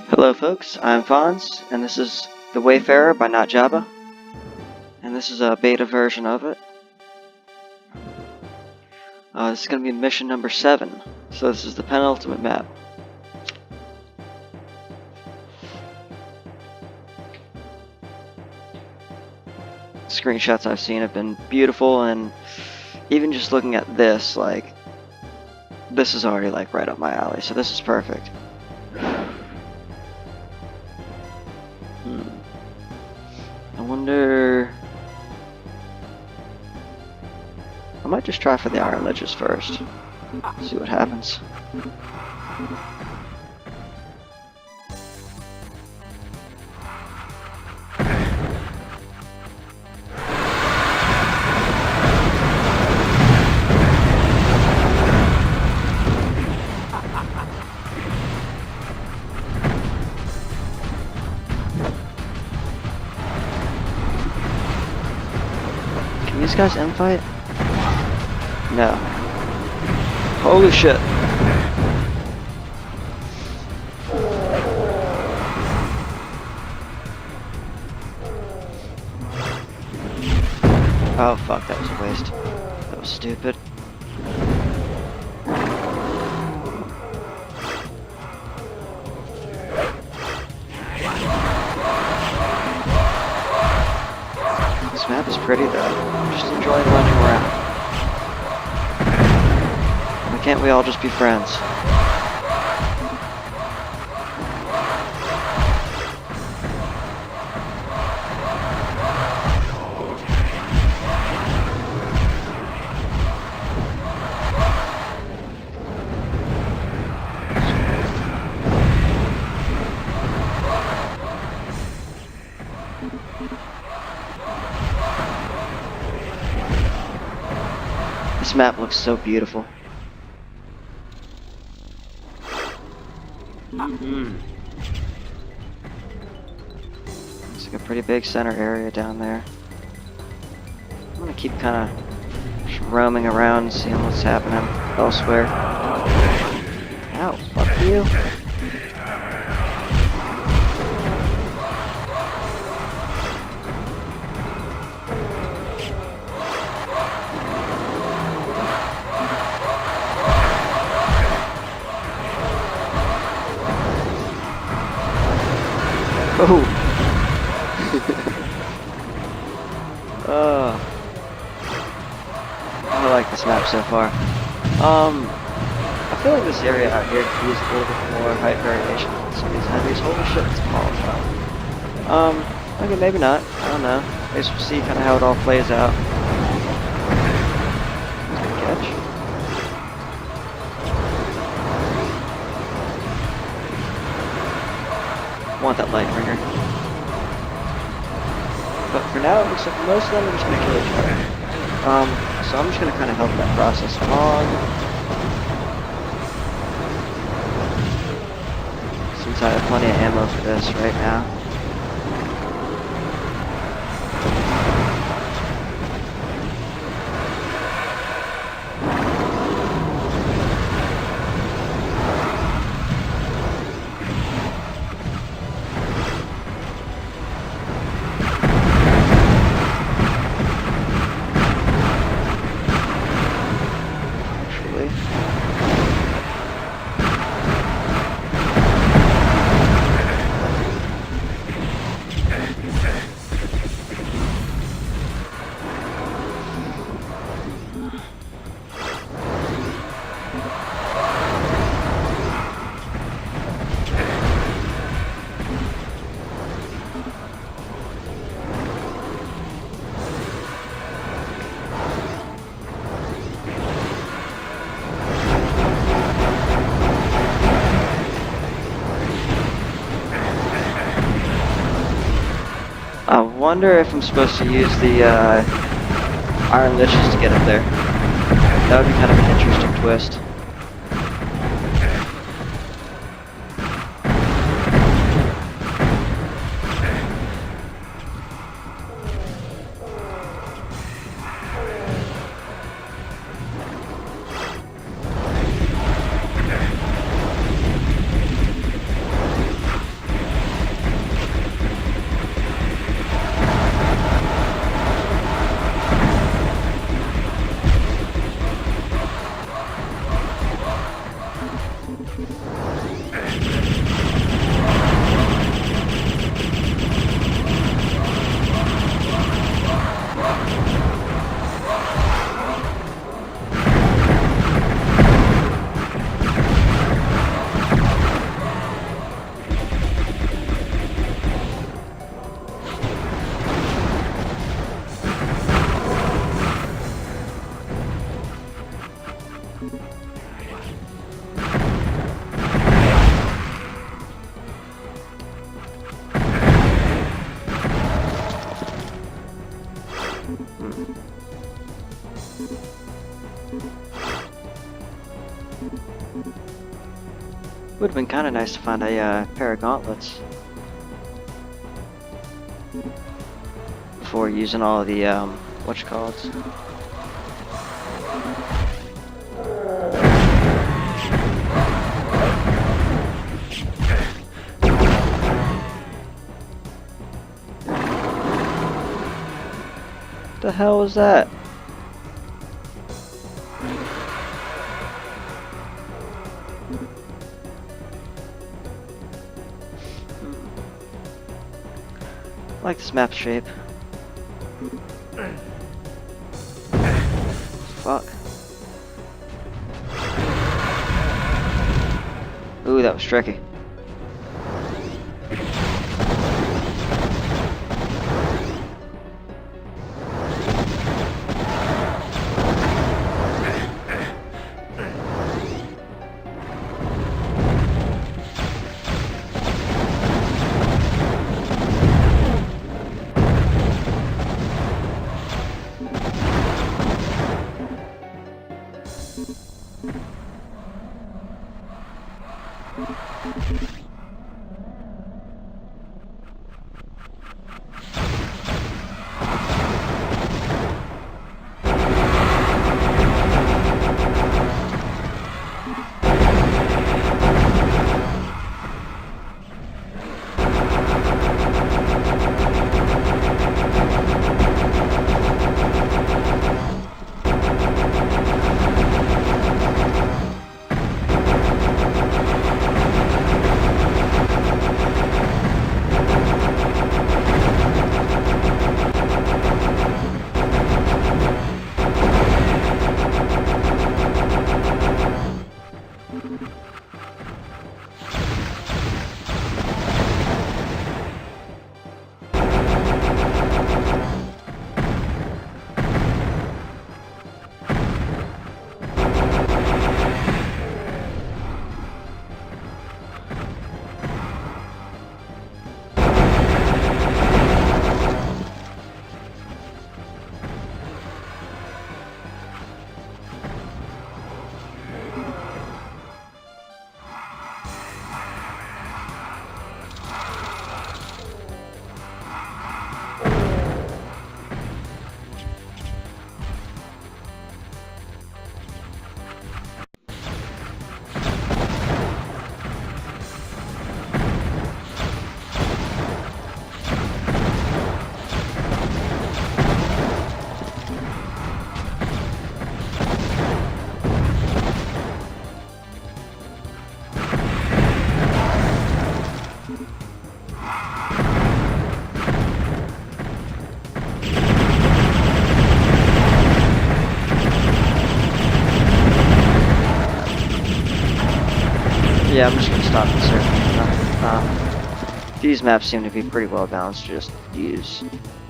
Hello folks, I'm Fonze, and this is the Wayfarer by not Jabba, and this is a beta version of it. This is going to be mission number 7, so this is the penultimate map. Screenshots I've seen have been beautiful, and even just looking at this, like, this is already like right up my alley, so this is perfect. I wonder... I might just try for the iron ledges first. See what happens. Can these guys M-fight? No. Holy shit. Oh fuck, that was a waste. That was stupid. This map is pretty though. I'm just enjoying running around. Why can't we all just be friends? This map looks so beautiful. It's like a pretty big center area down there. I'm gonna keep kind of roaming around, seeing what's happening elsewhere. Ow, fuck you. Oh! I like this map so far. I feel like this area out here could use a little bit more height variation on some of these enemies. Holy shit, it's polished. Okay, maybe not. I don't know. I guess we'll see kind of how it all plays out. Good catch. Want that light bringer. But for now, it looks like most of them are just going to kill each other. So I'm just going to kind of help that process along. Since I have plenty of ammo for this right now. I wonder if I'm supposed to use the iron liches to get up there. That would be kind of an interesting twist. Would have been kind of nice to find a pair of gauntlets before using all of the whatchamacallits. The hell was that? I like this map shape. Fuck. Ooh, that was tricky. Yeah, I'm just gonna stop the surfing. These maps seem to be pretty well balanced. Just use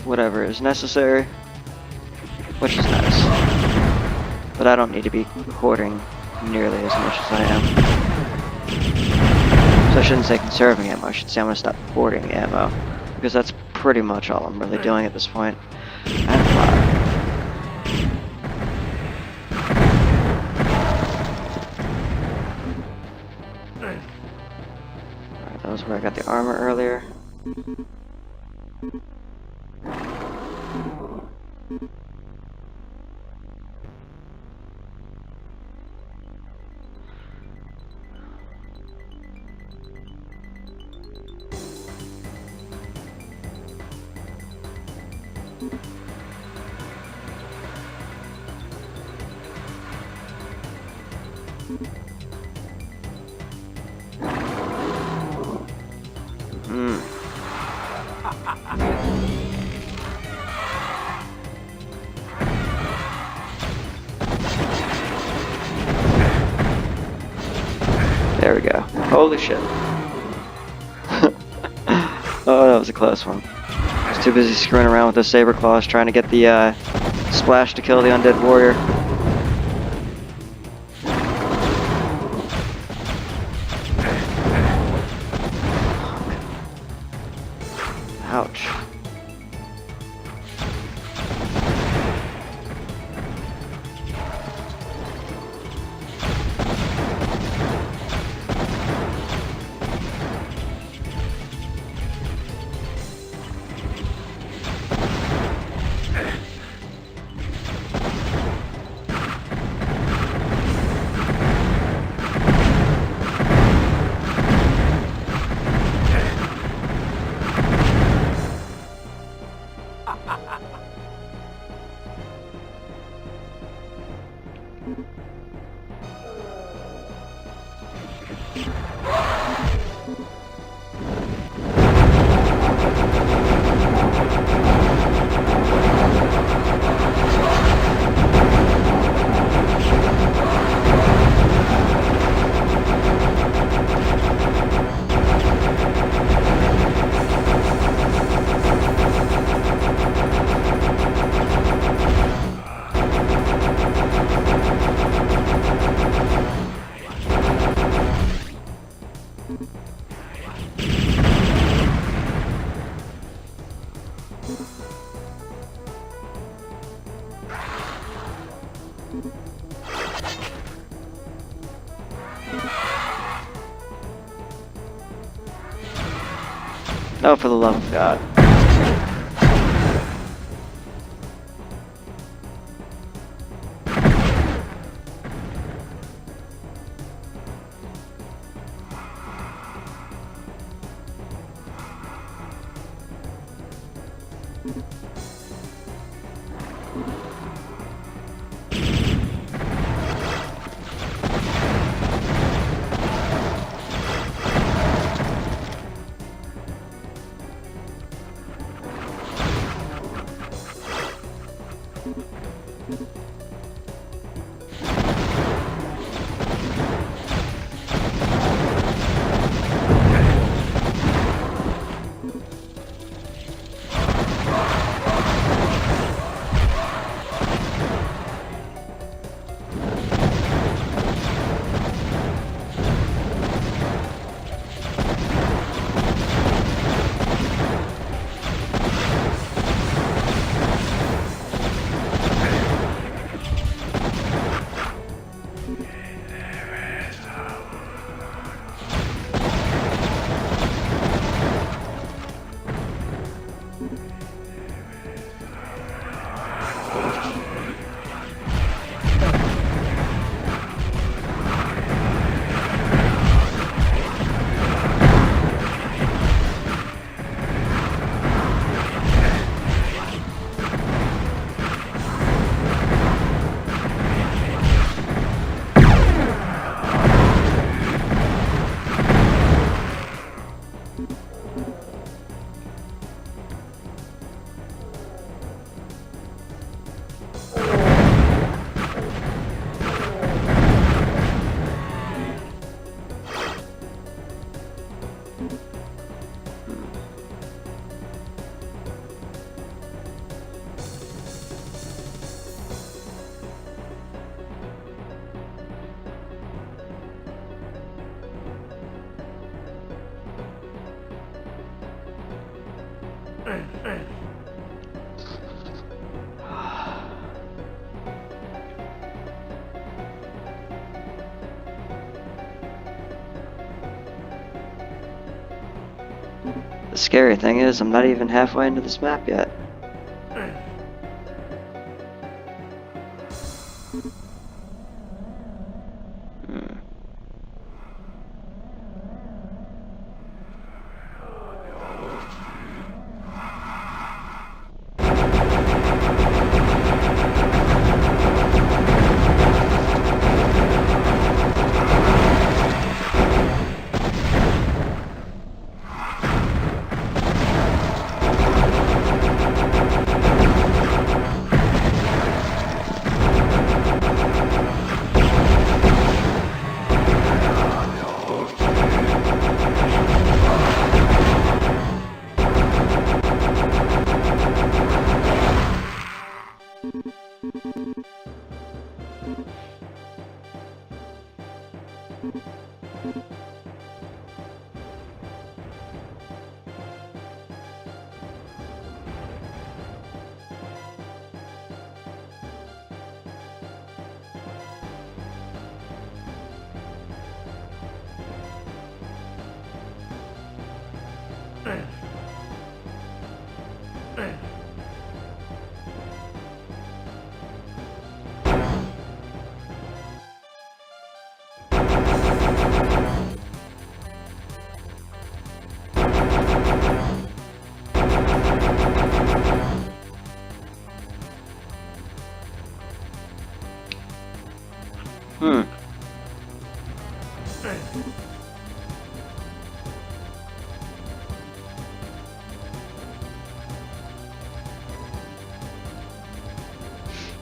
whatever is necessary, which is nice. But I don't need to be hoarding nearly as much as I am. So I shouldn't say conserving ammo. I should say I'm gonna stop hoarding ammo, because that's pretty much all I'm really doing at this point. And fire. That was where I got the armor earlier. Holy shit. Oh, that was a close one. I was too busy screwing around with those saber claws trying to get the splash to kill the undead warrior. Ouch. Oh, for the love of God. The scary thing is, I'm not even halfway into this map yet.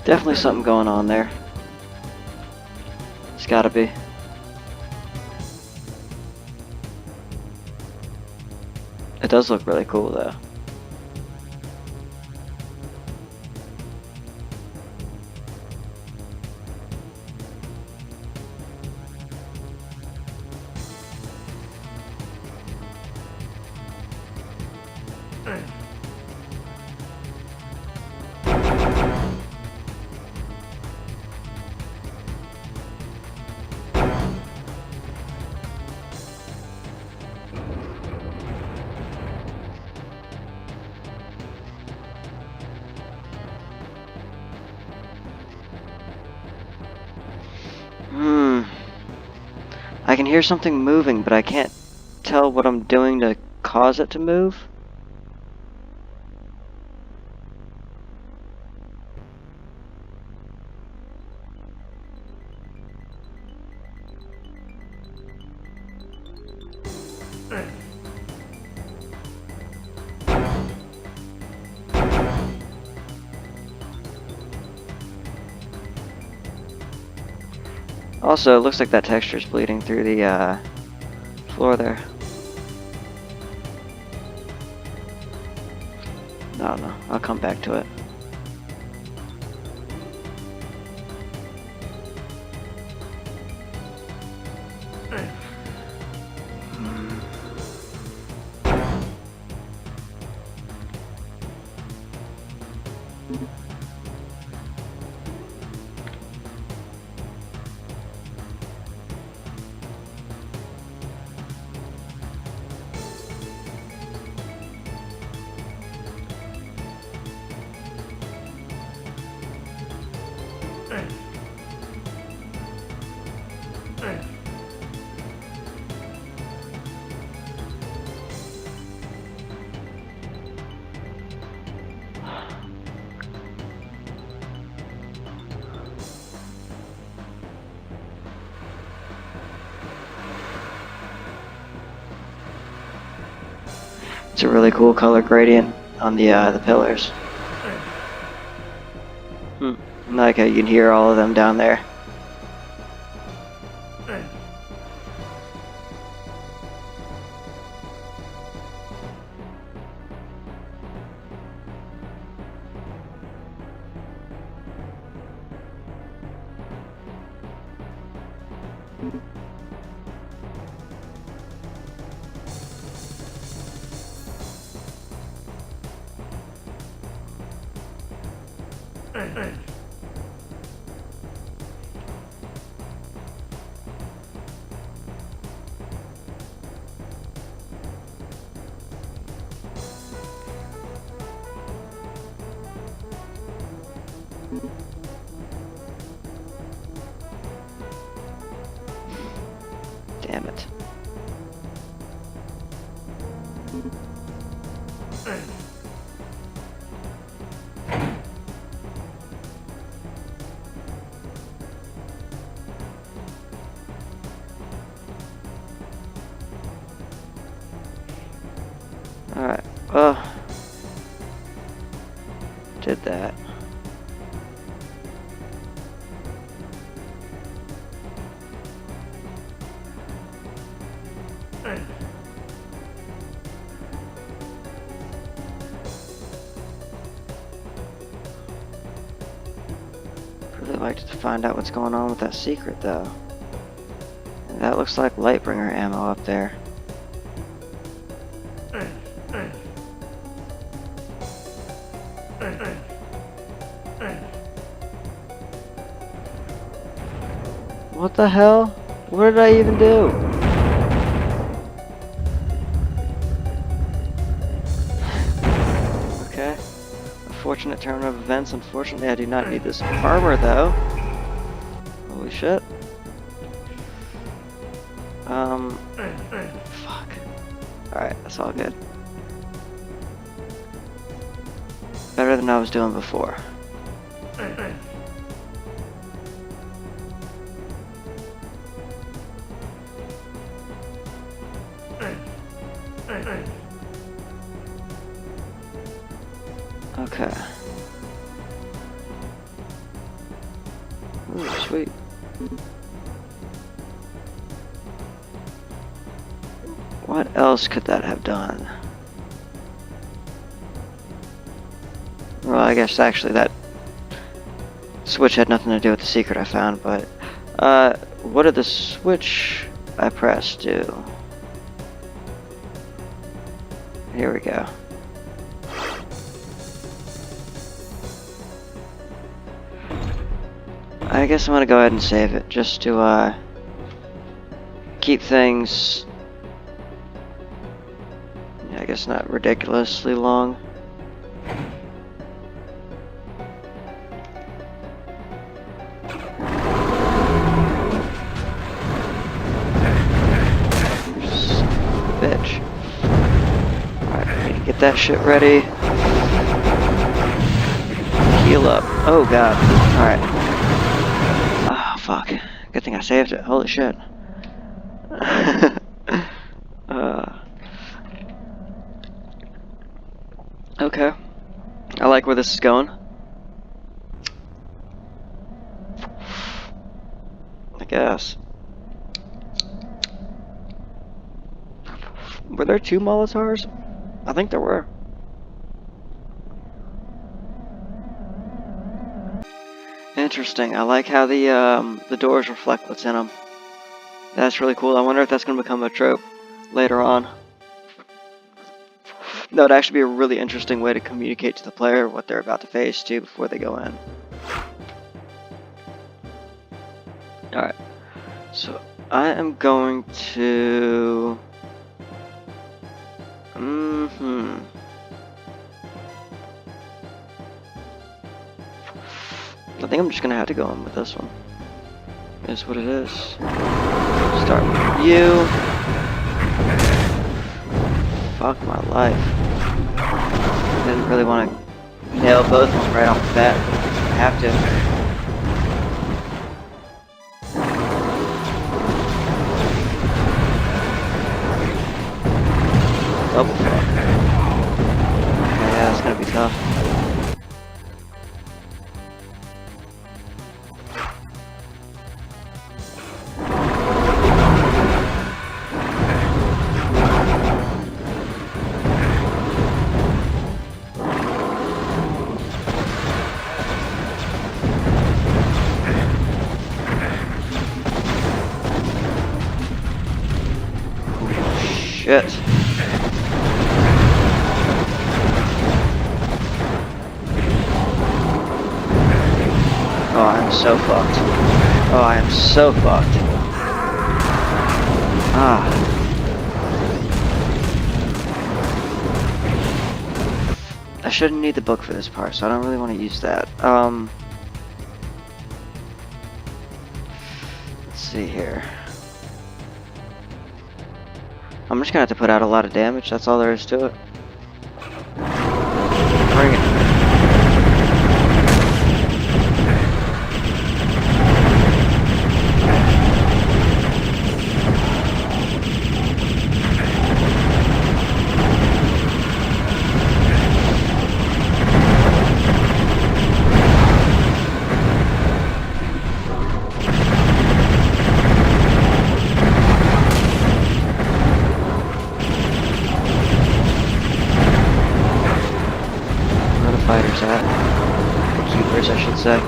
Definitely something going on there. It's gotta be. It does look really cool though. I can hear something moving, but I can't tell what I'm doing to cause it to move. Also, it looks like that texture is bleeding through the floor there. I don't know. I'll come back to it. It's a really cool color gradient on the pillars. Like how you can hear all of them down there. Damn it. Alright, well, did that. Really like to find out what's going on with that secret though. And that looks like Lightbringer ammo up there. What the hell? What did I even do? unfortunate turn of events. Unfortunately, I do not need this armor, though. Holy shit. Fuck. Alright, that's all good. Better than I was doing before. Okay. Ooh, sweet. What else could that have done? Well, I guess actually that switch had nothing to do with the secret I found, but what did the switch I pressed do? Here we go. I guess I'm gonna go ahead and save it just to keep things, I guess, not ridiculously long. Bitch. Alright, I need to get that shit ready. Heal up. Oh god. Alright. Oh fuck. Good thing I saved it. Holy shit. Okay. I like where this is going. I guess. Were there 2 Molotovs? I think there were. Interesting. I like how the doors reflect what's in them. That's really cool. I wonder if that's going to become a trope later on. That would actually be a really interesting way to communicate to the player what they're about to face too before they go in. Alright. So I am going to... I think I'm just gonna have to go in with this one. Is what it is. Start with you. Fuck my life. Didn't really want to nail both of them right off the bat. I have to. Double fuck. Yeah, it's gonna be tough. Shit. Oh, I'm so fucked. Oh, I am so fucked. Ah. I shouldn't need the book for this part, so I don't really want to use that. Let's see here. I'm just gonna have to put out a lot of damage, that's all there is to it. Bring it. Fighters at. The keepers, I should say.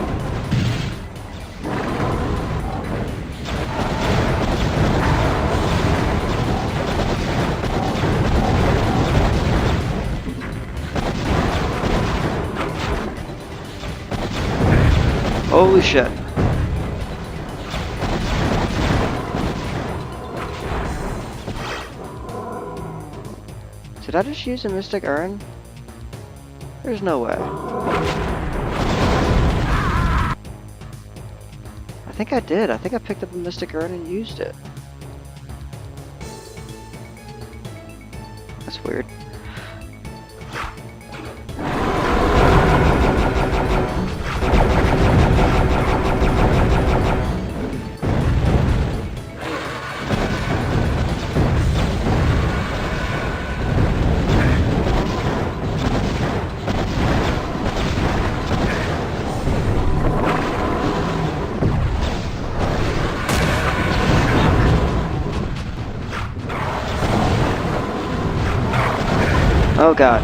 Holy shit. Did I just use a Mystic Urn? There's no way. I think I did. I think I picked up a Mystic Urn and used it. That's weird. Oh god.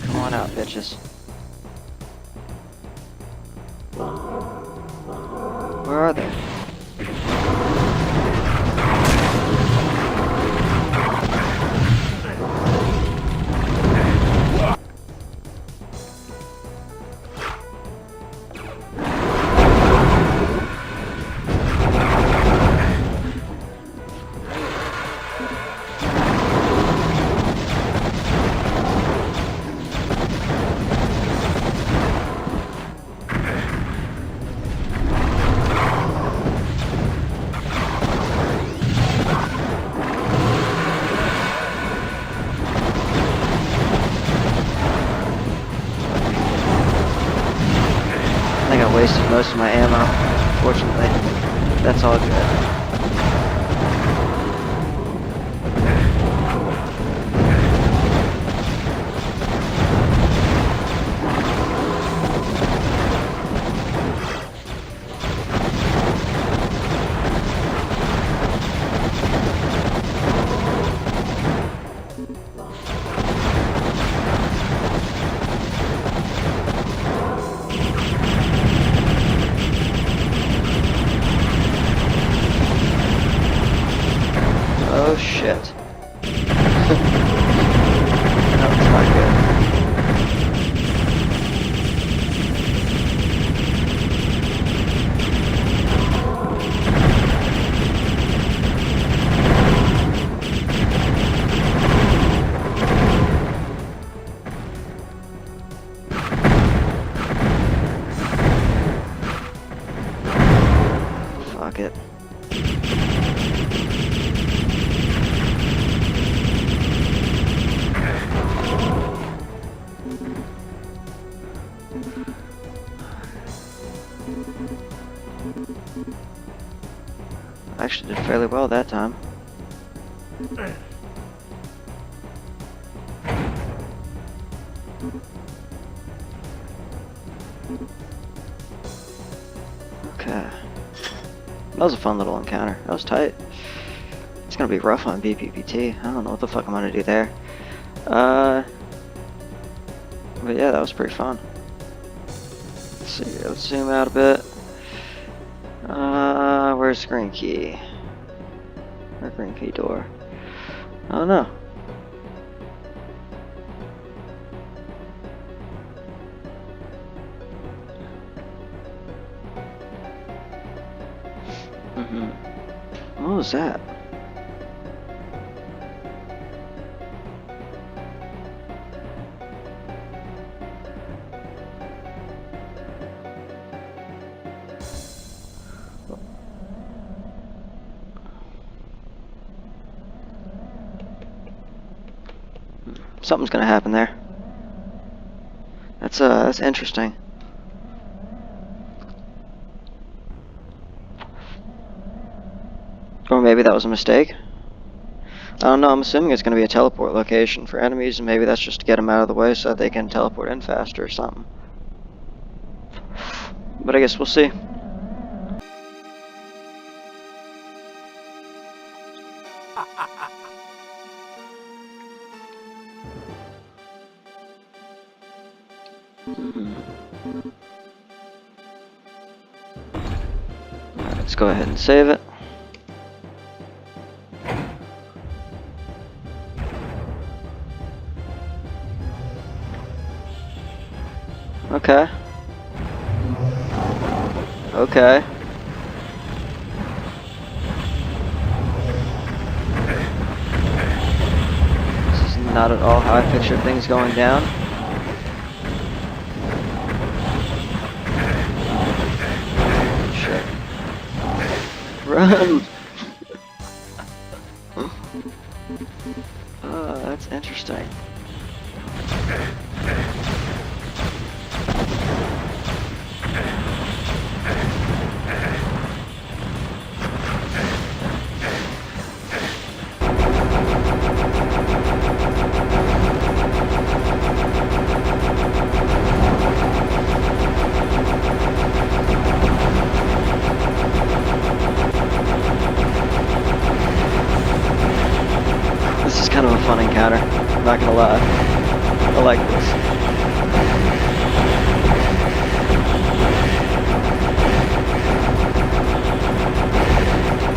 Come on out, bitches. Where are they? I think I wasted most of my ammo, fortunately. That's all good. Oh shit. That was not good. Fuck it. I actually did fairly well that time. Okay. That was a fun little encounter. That was tight. It's gonna be rough on BPPT. I don't know what the fuck I'm gonna do there. But yeah, that was pretty fun. Let's see, let's zoom out a bit. Where's the green key? Or green key door? I don't know. What was that? Something's gonna happen there. That's interesting. Or maybe that was a mistake. I don't know, I'm assuming it's gonna be a teleport location for enemies, and maybe that's just to get them out of the way so that they can teleport in faster or something. But I guess we'll see. go ahead and save it. Okay. Okay. This is not at all how I pictured things going down. Shit. Run! Oh, that's interesting. This is kind of a fun encounter, I'm not gonna lie. I like this.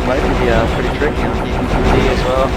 Might be pretty tricky on PvP as well.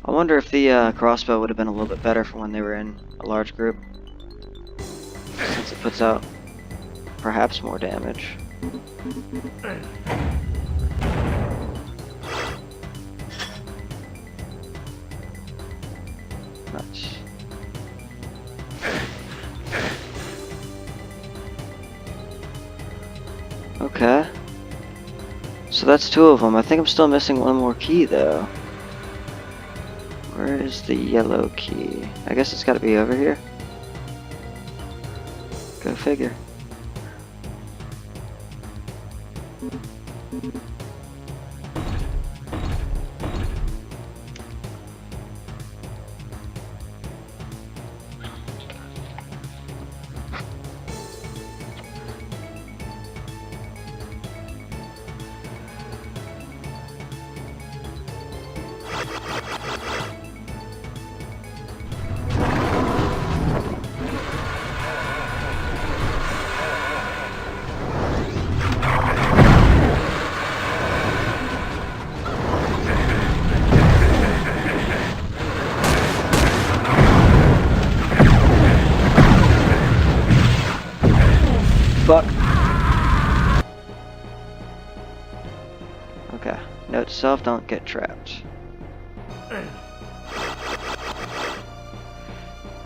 I wonder if the crossbow would have been a little bit better for when they were in a large group, since it puts out perhaps more damage. Nice. Okay. So that's two of them. I think I'm still missing one more key though. Where is the yellow key? I guess it's gotta be over here. Go figure. Fuck. Okay. Note to self, don't get trapped.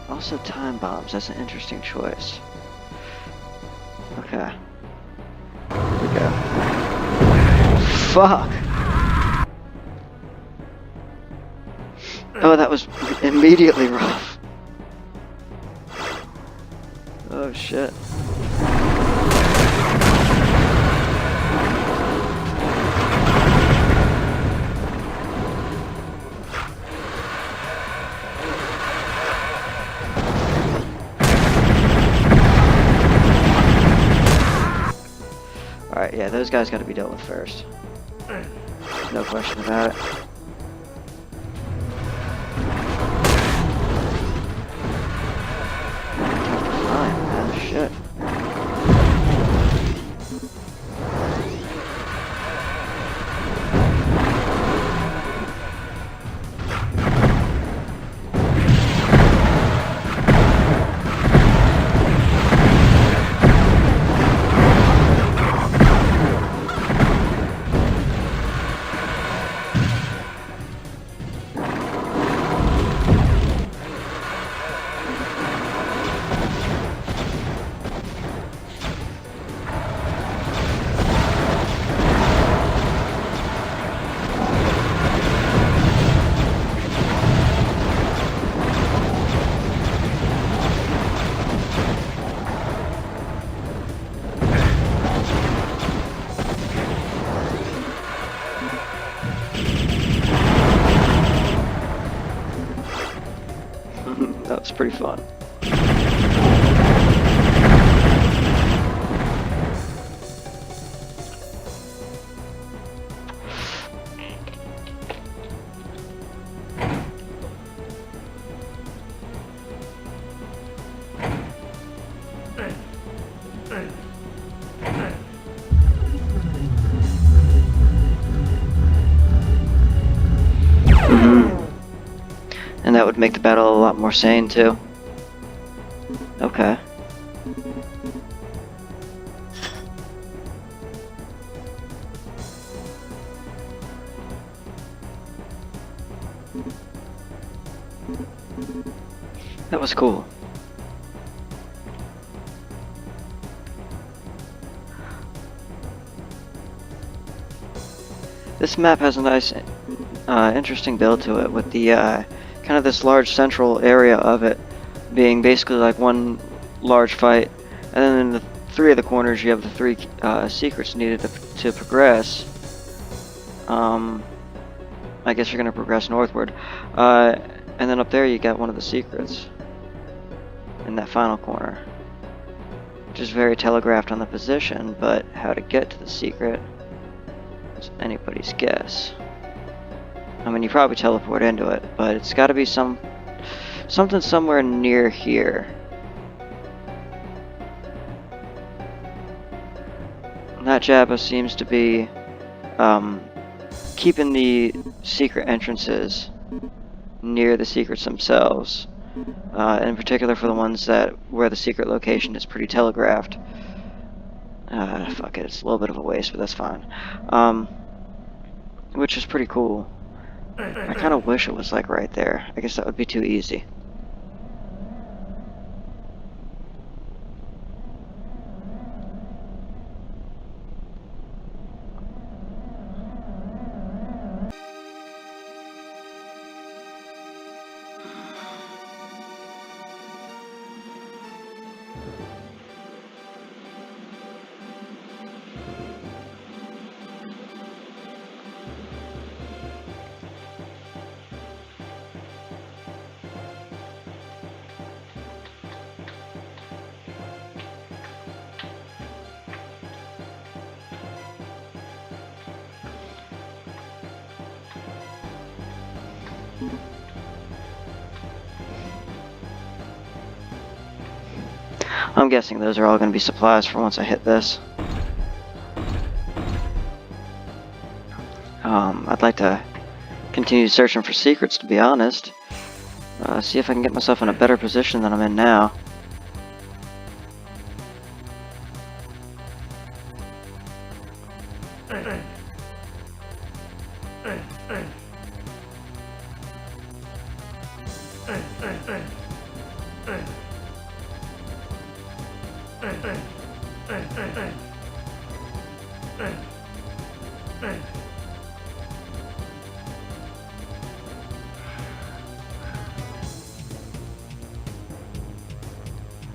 Also time bombs, that's an interesting choice. Okay. Here we go. Fuck! Oh, that was immediately rough. Oh shit. Alright, yeah, those guys gotta be dealt with first. No question about it. Fine, man, shit. pretty fun. And that would make the battle a lot more sane too. Okay. That was cool. This map has a nice, interesting build to it, with the kind of this large central area of it being basically like one large fight, and then in the three of the corners you have the three secrets needed to progress. I guess you're going to progress northward, and then up there you got one of the secrets in that final corner, which is very telegraphed on the position, but how to get to the secret is anybody's guess. I mean, you probably teleport into it, but it's got to be something somewhere near here. And that Jabba seems to be keeping the secret entrances near the secrets themselves. In particular for the ones where the secret location is pretty telegraphed. Fuck it, it's a little bit of a waste, but that's fine. Which is pretty cool. I kind of wish it was like right there. I guess that would be too easy. I'm guessing those are all going to be supplies for once I hit this. I'd like to continue searching for secrets, to be honest. See if I can get myself in a better position than I'm in now.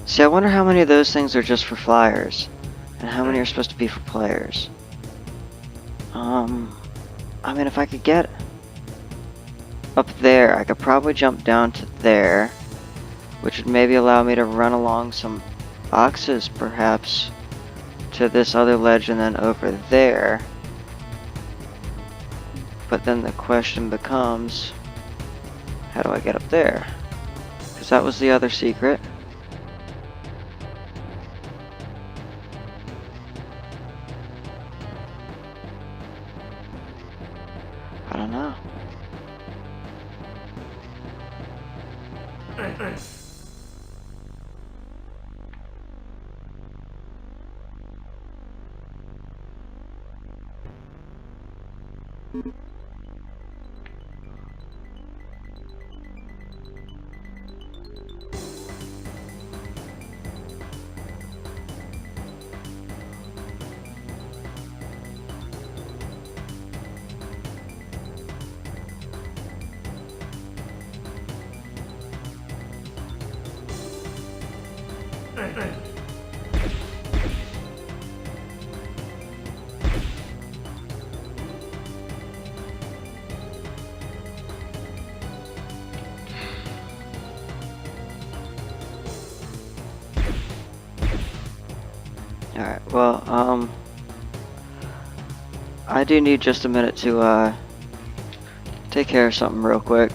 See, I wonder how many of those things are just for flyers, and how many are supposed to be for players. I mean, if I could get up there, I could probably jump down to there, which would maybe allow me to run along some boxes, perhaps, to this other ledge and then over there. But then the question becomes, how do I get up there? Because that was the other secret. I don't know. Alright, well, I do need just a minute to, take care of something real quick.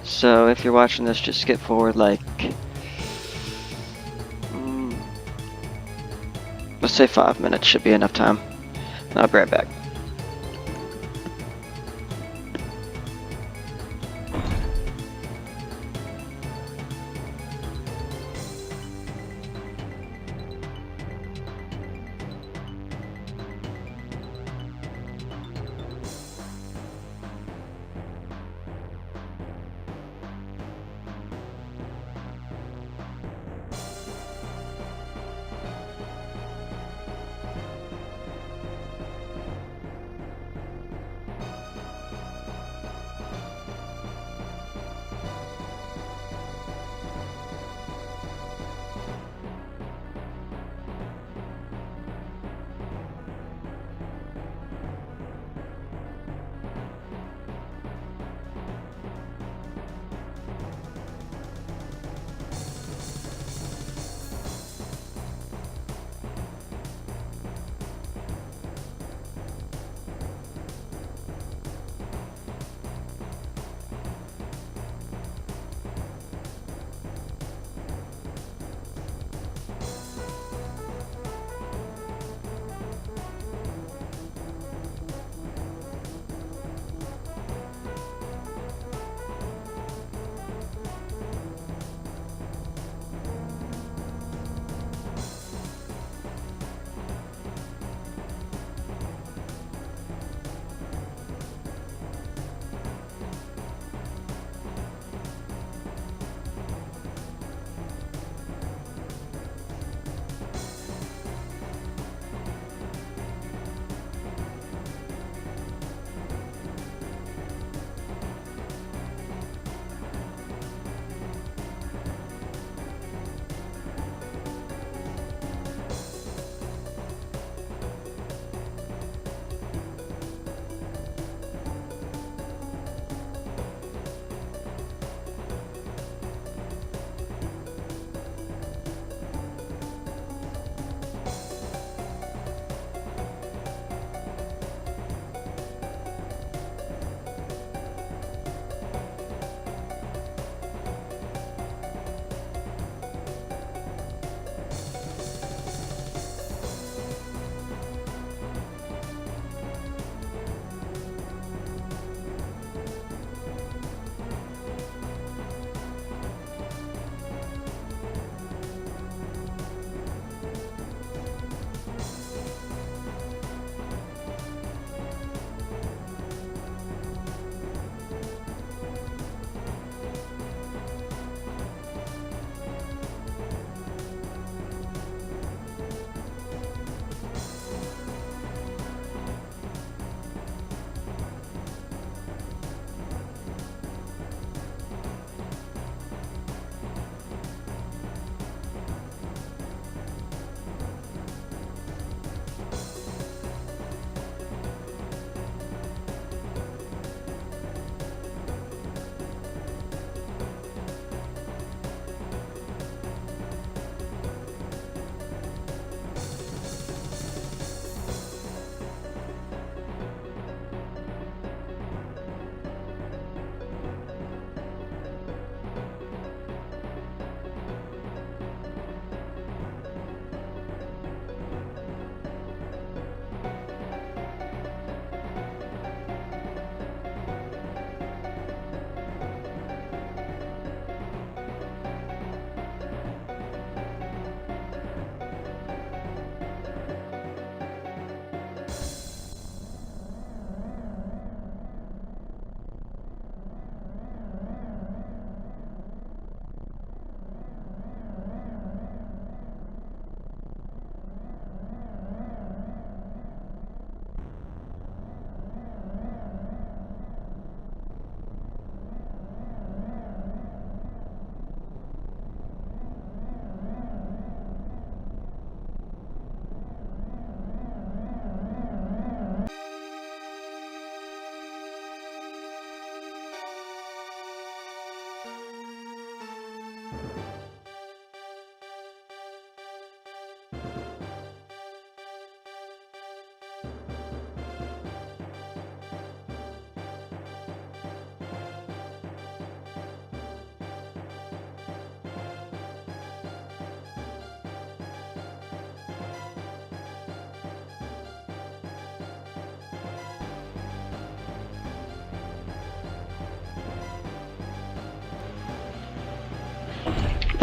So if you're watching this, just skip forward like, let's say 5 minutes should be enough time. And I'll be right back.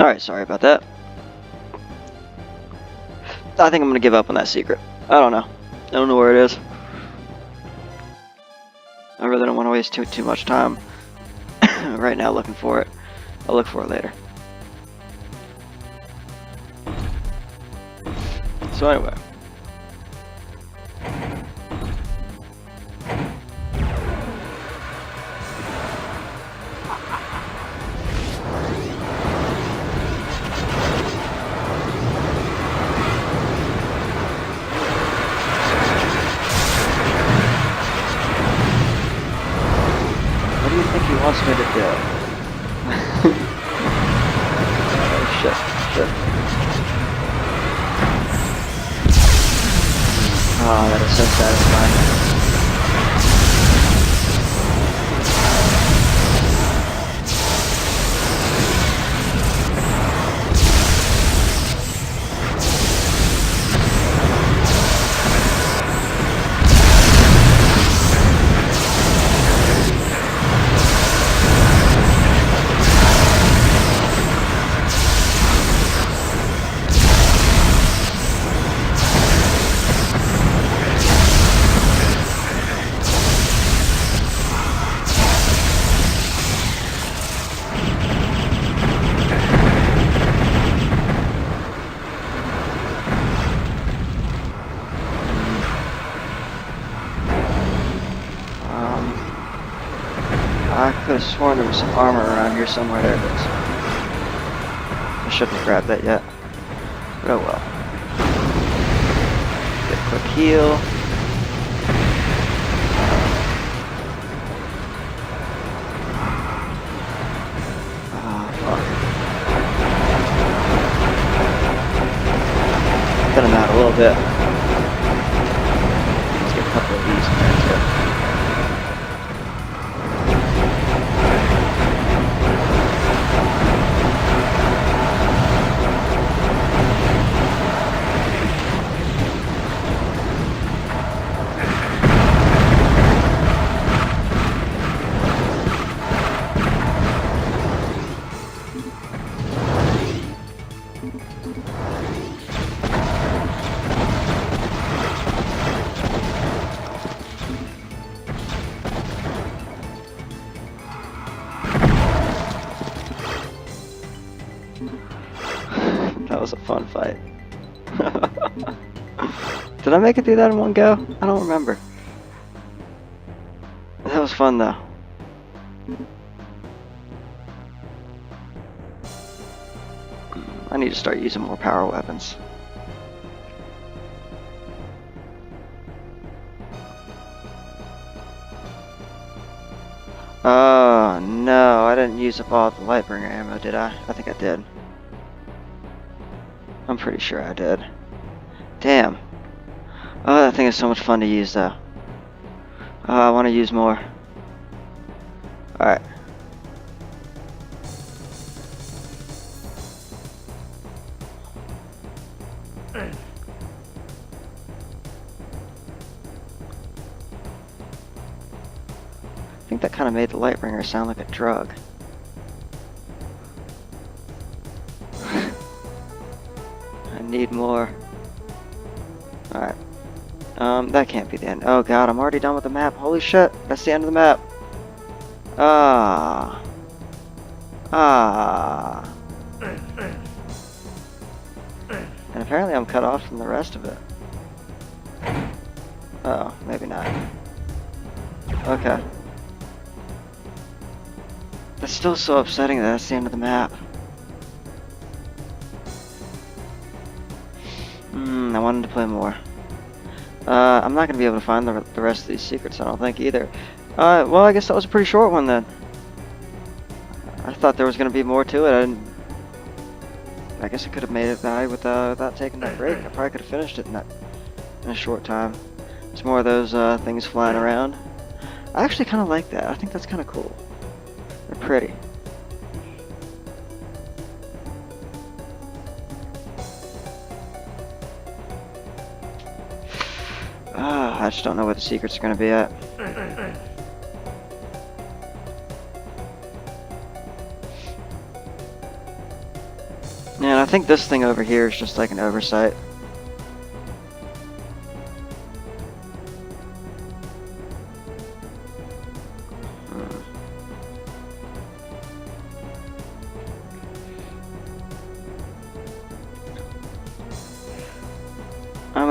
Alright, sorry about that. I think I'm gonna give up on that secret. I don't know. I don't know where it is. I really don't want to waste too much time right now looking for it. I'll look for it later. So anyway. What do you think he wants me to do? Oh, shit. Oh, that is so satisfying. I could have sworn there was some armor around here somewhere. There it is. I shouldn't have grabbed that yet. But oh well. Get a quick heal. Ah, fuck. Thin him out a little bit. Let's get a couple of these in there too. That was a fun fight. Did I make it through that in one go? I don't remember. That was fun though. I need to start using more power weapons. Oh no, I didn't use up all the Lightbringer ammo, did I? I think I did. I'm pretty sure I did. Damn. Oh, that thing is so much fun to use though. Oh, I want to use more. Alright. I think that kind of made the Lightbringer sound like a drug. I need more. Alright. That can't be the end. Oh god, I'm already done with the map. Holy shit, that's the end of the map. Ah. And apparently I'm cut off from the rest of it. Oh, maybe not. Okay. That's still so upsetting that that's the end of the map. I wanted to play more. I'm not going to be able to find the rest of these secrets, I don't think, either. Well, I guess that was a pretty short one, then. I thought there was going to be more to it. I guess I could have made it by without taking that break. I probably could have finished it in a short time. It's more of those things flying around. I actually kind of like that. I think that's kind of cool. They're pretty. I just don't know where the secrets are going to be at. think this thing over here is just like an oversight.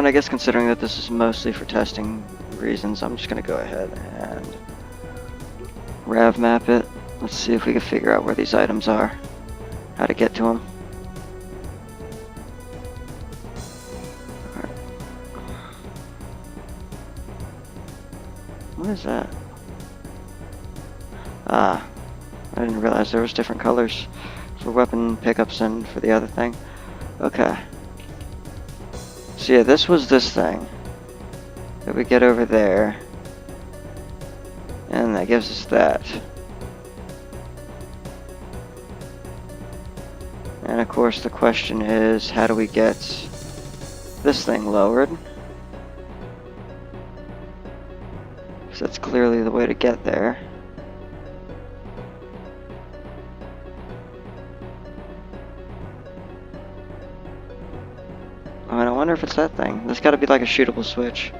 I guess considering that this is mostly for testing reasons, I'm just going to go ahead and Rav map it. Let's see if we can figure out where these items are, how to get to them. Alright. What is that? Ah, I didn't realize there was different colors for weapon pickups and for the other thing. Okay. So yeah, this was this thing that we get over there, and that gives us that. And of course the question is, how do we get this thing lowered? Because that's clearly the way to get there. I wonder if it's that thing. There's got to be like a shootable switch.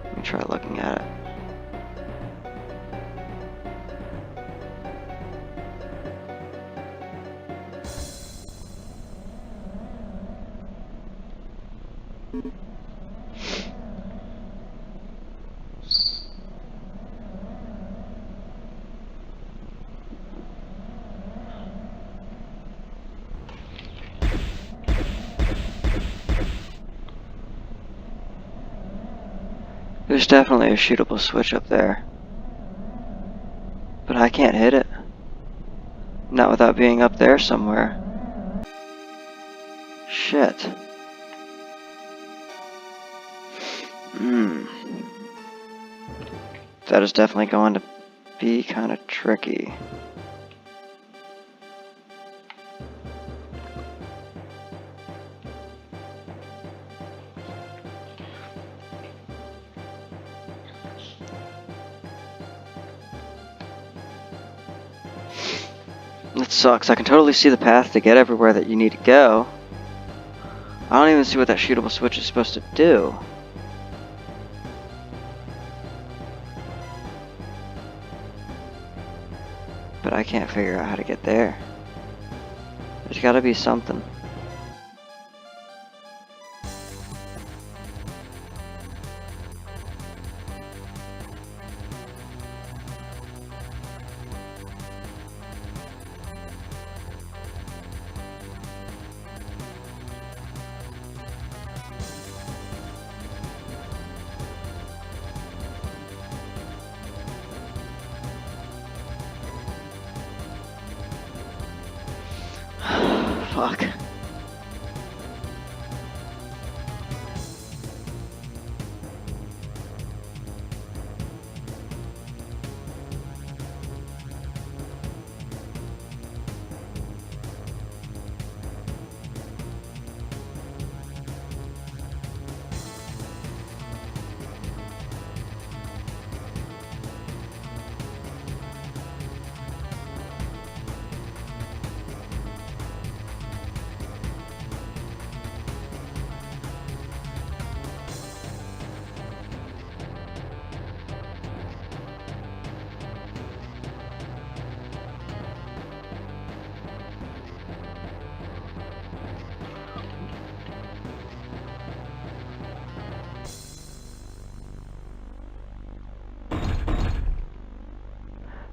Let me try looking at it. There's definitely a shootable switch up there. But I can't hit it. Not without being up there somewhere. Shit. That is definitely going to be kind of tricky. That sucks. I can totally see the path to get everywhere that you need to go. I don't even see what that shootable switch is supposed to do. But I can't figure out how to get there. There's gotta be something. Fuck.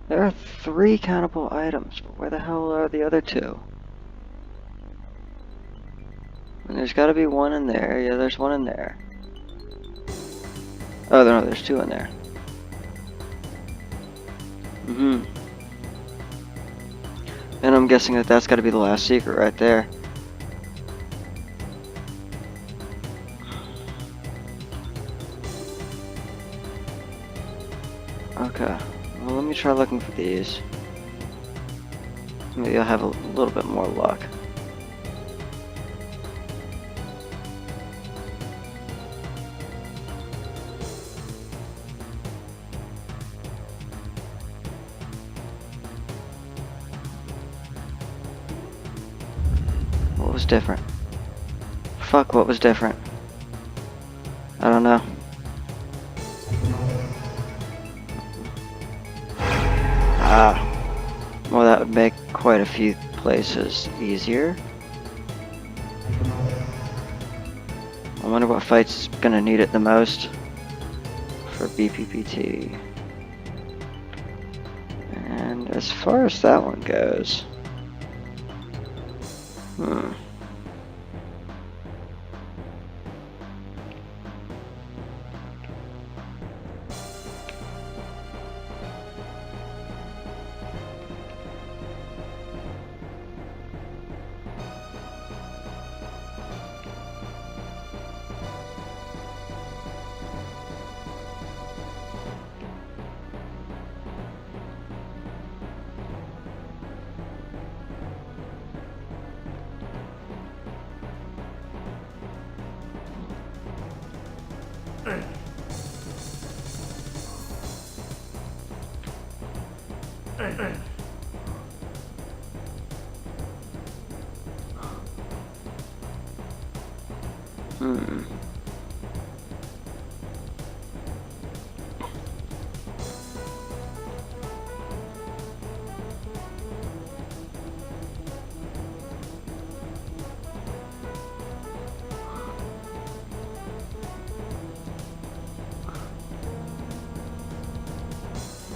There are 3 countable items, but where the hell are the other 2? And there's gotta be one in there. Yeah, there's one in there. Oh, no, there's 2 in there. And I'm guessing that that's gotta be the last secret right there. Okay. Well, let me try looking for these. Maybe I'll have a little bit more luck. different? Fuck, what was different? I don't know. Ah. Well, that would make quite a few places easier. I wonder what fight's gonna need it the most for BPPT. And as far as that one goes,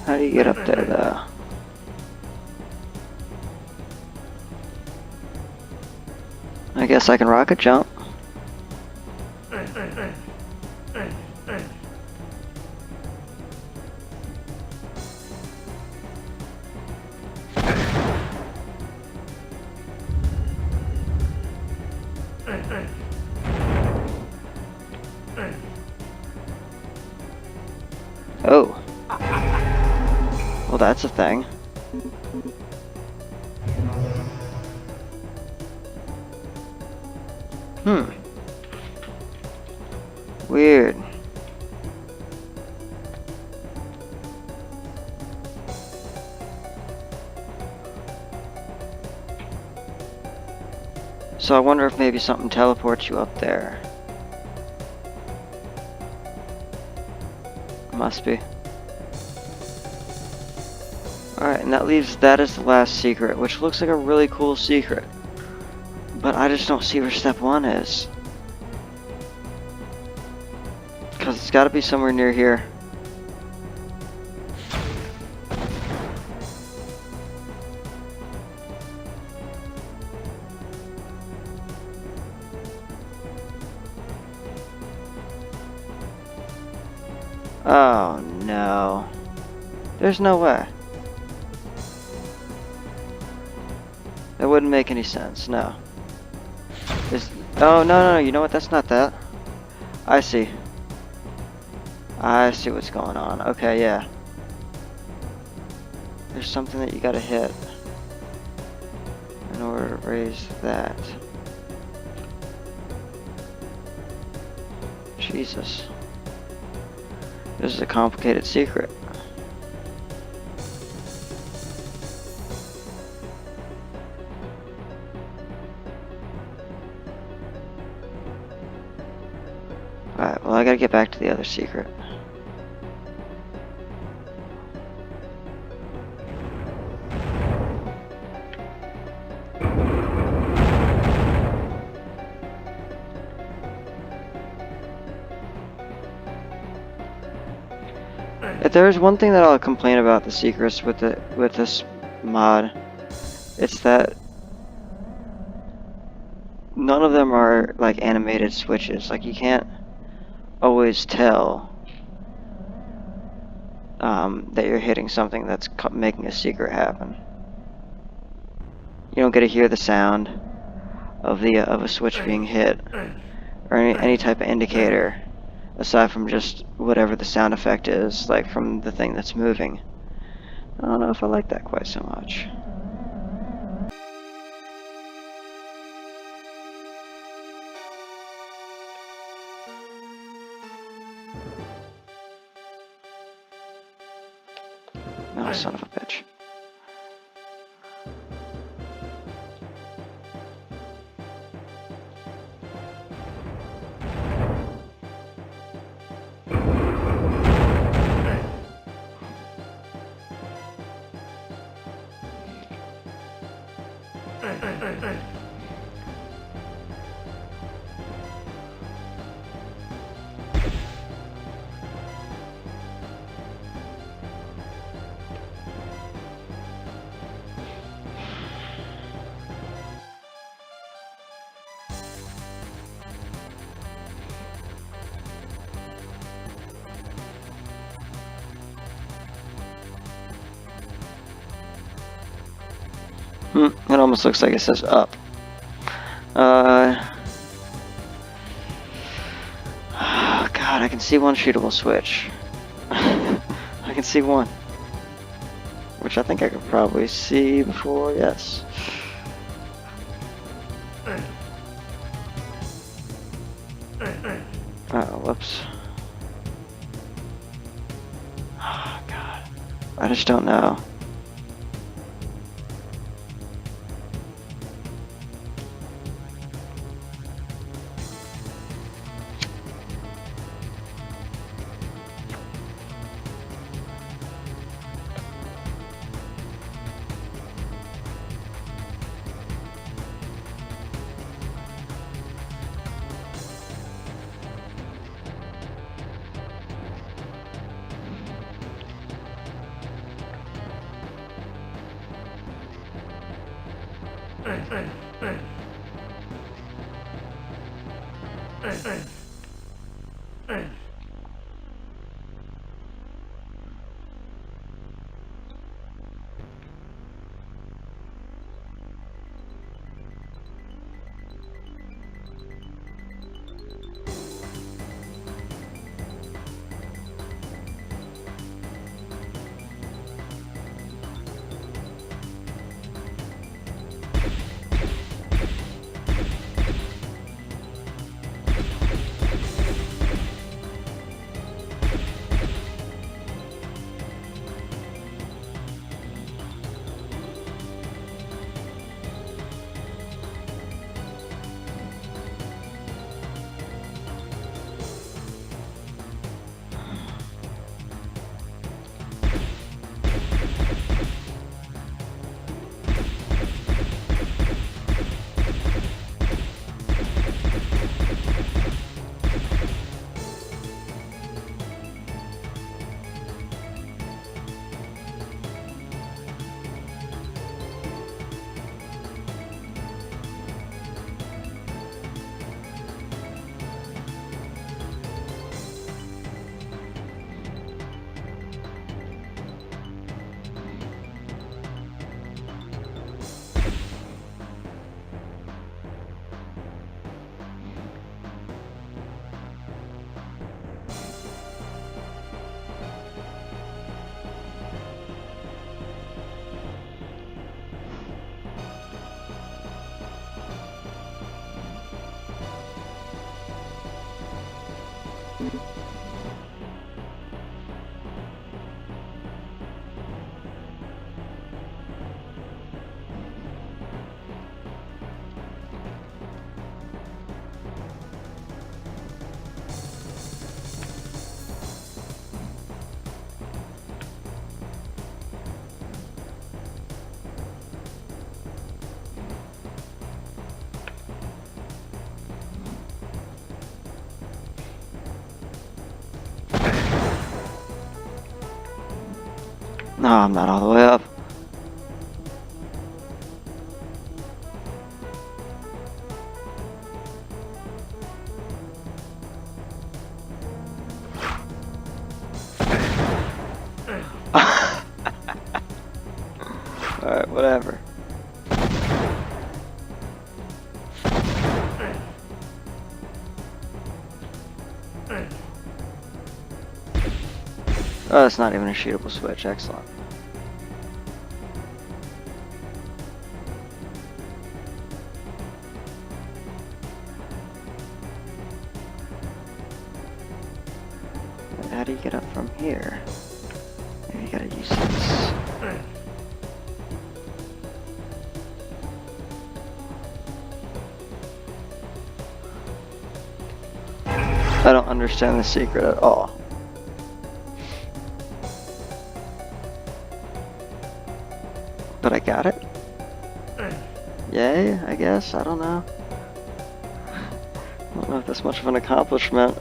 how do you get up there though? I guess I can rocket jump. Oh. Well, that's a thing. Weird. So I wonder if maybe something teleports you up there. Must be. Alright, and that is the last secret, which looks like a really cool secret. But I just don't see where step 1 is. Because it's got to be somewhere near here. Oh no. There's no way. That wouldn't make any sense, no. Oh, no, you know what? That's not that. I see. I see what's going on. Okay, yeah. There's something that you gotta hit in order to raise that. Jesus. This is a complicated secret. Alright, well I gotta get back to the other secret. If there's one thing that I'll complain about the secrets with this mod, it's that none of them are like animated switches. Like you can't always tell that you're hitting something that's making a secret happen. You don't get to hear the sound of a switch being hit or any type of indicator aside from just whatever the sound effect is, like from the thing that's moving. I don't know if I like that quite so much. Oh, son of a bitch. It almost looks like it says up. Oh God, I can see one shootable switch. I can see one. Which I think I could probably see before, yes. Oh, whoops. Oh, God. I just don't know. No, I'm not all the way up. Alright, whatever. Oh, that's not even a shootable switch. Excellent. How do you get up from here? Maybe you gotta use this. I don't understand the secret at all. But I got it. Yay, I guess. I don't know. I don't know if that's much of an accomplishment.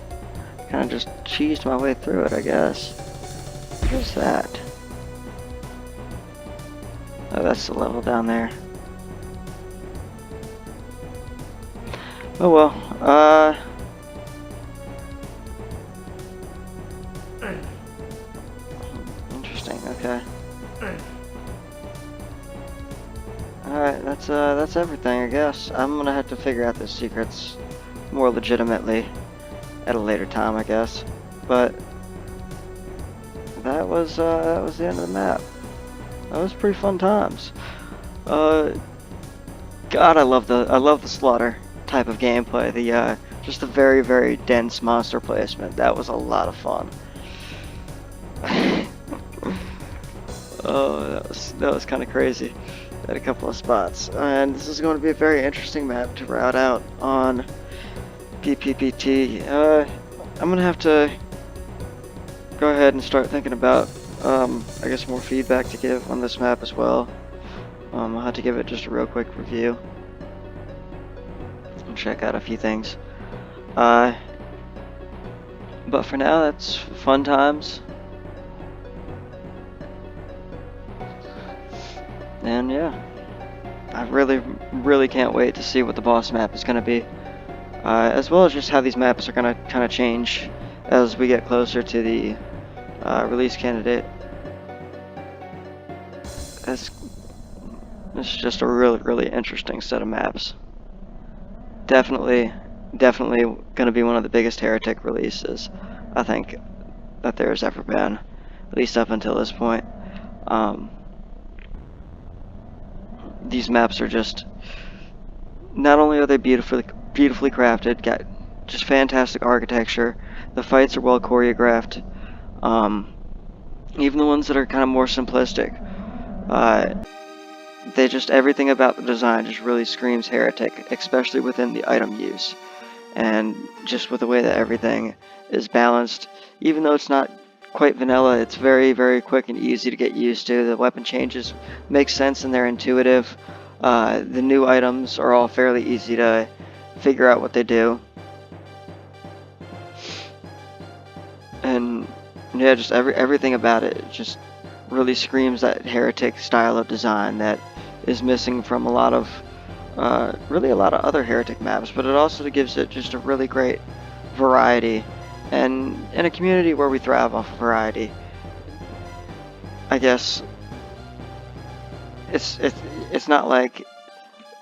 Kind of just cheesed my way through it, I guess. What's that? Oh, that's the level down there. Oh well. Interesting. Okay. Alright. that's everything, I guess. I'm gonna have to figure out the secrets more legitimately at a later time, I guess. But that was the end of the map. That was pretty fun times. God, I love the slaughter type of gameplay. The just the very, very dense monster placement. That was a lot of fun. Oh, that was kind of crazy at a couple of spots. And this is going to be a very interesting map to route out on PPPT. I'm gonna have to go ahead and start thinking about, I guess, more feedback to give on this map as well. I'll have to give it just a real quick review and check out a few things. But for now, that's fun times. And yeah, I really, really can't wait to see what the boss map is going to be. As well as just how these maps are going to kind of change as we get closer to the release candidate. It's just a really, really interesting set of maps. Definitely going to be one of the biggest Heretic releases, I think, that there's ever been, at least up until this point. These maps are just, not only are they beautifully crafted, got just fantastic architecture, the fights are well choreographed, even the ones that are kind of more simplistic, they just, everything about the design just really screams Heretic, especially within the item use, and just with the way that everything is balanced. Even though it's not quite vanilla, it's very, very quick and easy to get used to. The weapon changes make sense and they're intuitive. The new items are all fairly easy to figure out what they do. And yeah, just everything about it just really screams that Heretic style of design that is missing from a lot of really a lot of other Heretic maps, but it also gives it just a really great variety. And in a community where we thrive off of variety, I guess it's not like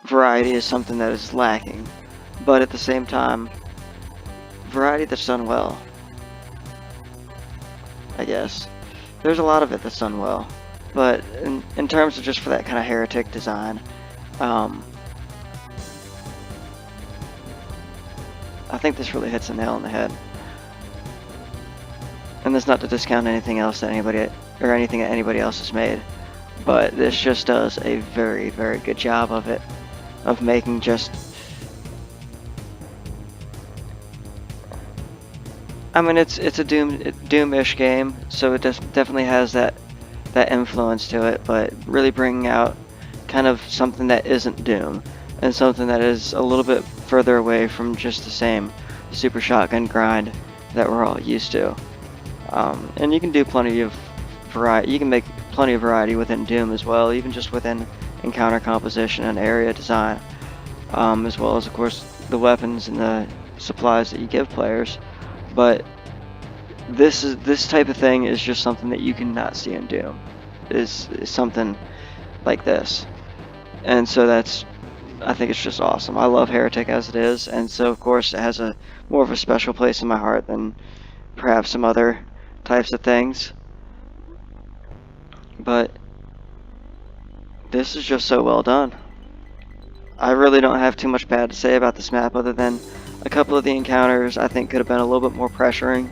variety is something that is lacking, but at the same time, variety that's done well, I guess. There's a lot of it that's done well, but in terms of just for that kind of Heretic design, I think this really hits a nail on the head. And that's not to discount anything else that anything that anybody else has made, but this just does a very, very good job of it, of making just, I mean, it's a Doom-ish game, so it definitely has that influence to it, but really bringing out kind of something that isn't Doom, and something that is a little bit further away from just the same super shotgun grind that we're all used to. And you can do plenty of variety. You can make plenty of variety within Doom as well, even just within encounter composition and area design, as well as, of course, the weapons and the supplies that you give players. But this type of thing is just something that you cannot see in Doom. Is something like this, and so I think it's just awesome. I love Heretic as it is, and so of course it has a more of a special place in my heart than perhaps some other types of things. But this is just so well done. I really don't have too much bad to say about this map, other than a couple of the encounters I think could have been a little bit more pressuring.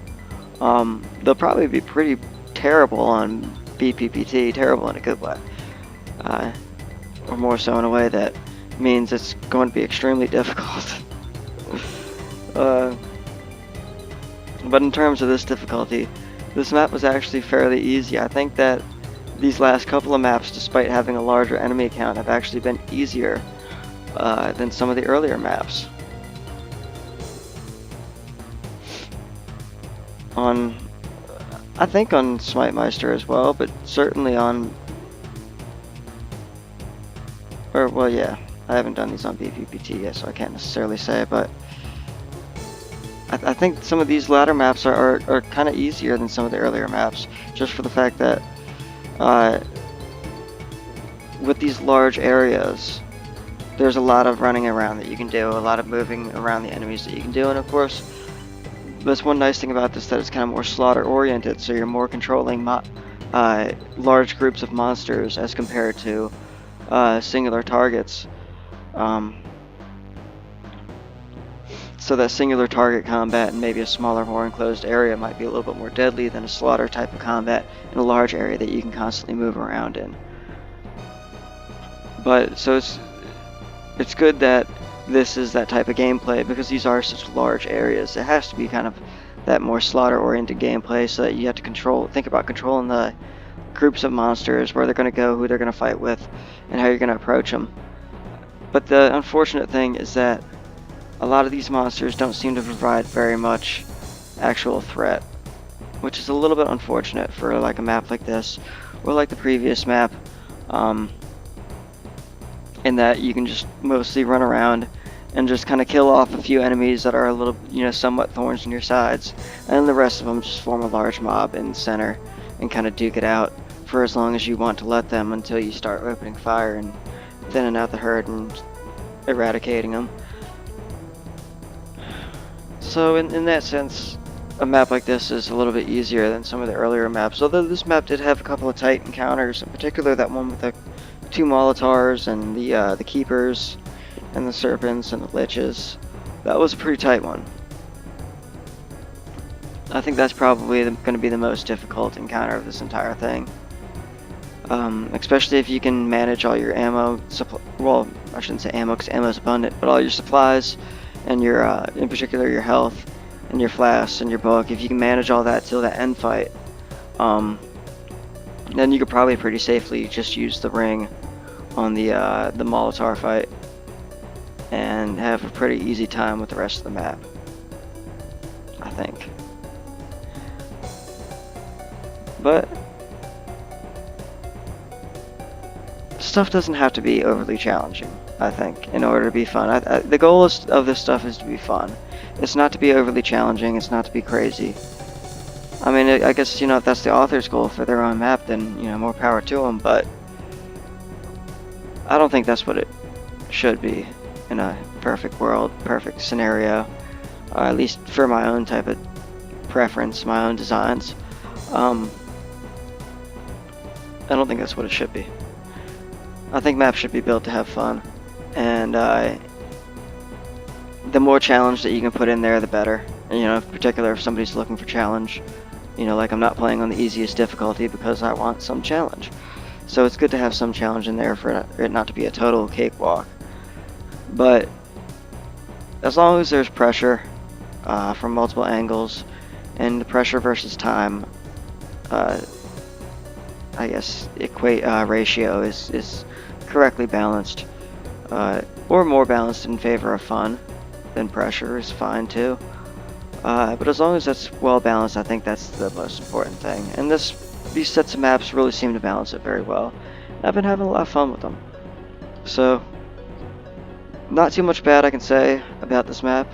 They'll probably be pretty terrible on BPPT, terrible in a good way, or more so in a way that means it's going to be extremely difficult. But in terms of this difficulty, this map was actually fairly easy. I think that these last couple of maps, despite having a larger enemy count, have actually been easier than some of the earlier maps. I think on Smite-Meister as well, but certainly on, well, yeah, I haven't done these on BPPT yet, so I can't necessarily say, but I think some of these latter maps are kind of easier than some of the earlier maps, just for the fact that with these large areas, there's a lot of running around that you can do, a lot of moving around the enemies that you can do, and of course, that's one nice thing about this, that it's kind of more slaughter oriented, so you're more controlling large groups of monsters as compared to singular targets. So that singular target combat and maybe a smaller, more enclosed area might be a little bit more deadly than a slaughter type of combat in a large area that you can constantly move around in. But so it's good that this is that type of gameplay, because these are such large areas. It has to be kind of that more slaughter-oriented gameplay, so that you have to think about controlling the groups of monsters, where they're going to go, who they're going to fight with, and how you're going to approach them. But the unfortunate thing is that a lot of these monsters don't seem to provide very much actual threat, which is a little bit unfortunate for like a map like this, or like the previous map, in that you can just mostly run around and just kind of kill off a few enemies that are a little, somewhat thorns in your sides, and the rest of them just form a large mob in the center and kind of duke it out for as long as you want to let them, until you start opening fire and thinning out the herd and eradicating them. So in that sense, a map like this is a little bit easier than some of the earlier maps, although this map did have a couple of tight encounters, in particular that one with the 2 Molotovs and the Keepers and the Serpents and the Liches. That was a pretty tight one. I think that's probably going to be the most difficult encounter of this entire thing. Especially if you can manage all your ammo, well, I shouldn't say ammo because ammo is abundant, but all your supplies and your, in particular your health and your flasks and your book, if you can manage all that till the end fight, then you could probably pretty safely just use the ring on the Molotov fight and have a pretty easy time with the rest of the map, I think. But stuff doesn't have to be overly challenging, I think, in order to be fun. The goal of this stuff is to be fun. It's not to be overly challenging, it's not to be crazy. I mean, I guess, if that's the author's goal for their own map, then, more power to them, but I don't think that's what it should be in a perfect world, perfect scenario, at least for my own type of preference, my own designs. I don't think that's what it should be. I think maps should be built to have fun, and the more challenge that you can put in there, the better. And, in particular, if somebody's looking for challenge, like I'm not playing on the easiest difficulty because I want some challenge. So it's good to have some challenge in there for it not to be a total cakewalk. But as long as there's pressure from multiple angles, and the pressure versus time, I guess ratio is correctly balanced, or more balanced in favor of fun, then pressure is fine too. But as long as that's well balanced, I think that's the most important thing. And these sets of maps really seem to balance it very well. I've been having a lot of fun with them. So, not too much bad I can say about this map.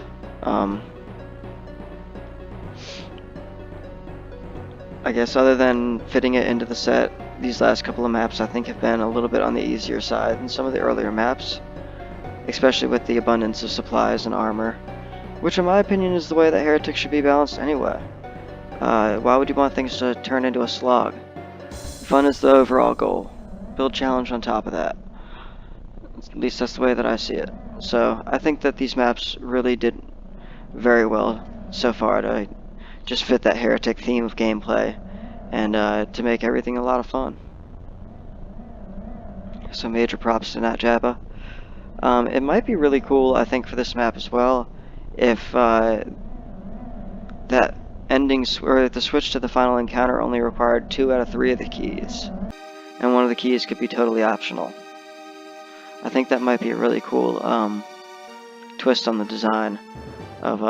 I guess other than fitting it into the set, these last couple of maps I think have been a little bit on the easier side than some of the earlier maps, especially with the abundance of supplies and armor, which in my opinion is the way that Heretic should be balanced anyway. Why would you want things to turn into a slog? Fun is the overall goal. Build challenge on top of that. At least that's the way that I see it. So I think that these maps really did very well so far to just fit that Heretic theme of gameplay, and to make everything a lot of fun. So major props to that, Jabba. It might be really cool, I think, for this map as well, if that ending, or the switch to the final encounter only required 2 out of 3 of the keys, and one of the keys could be totally optional. I think that might be a really cool twist on the design of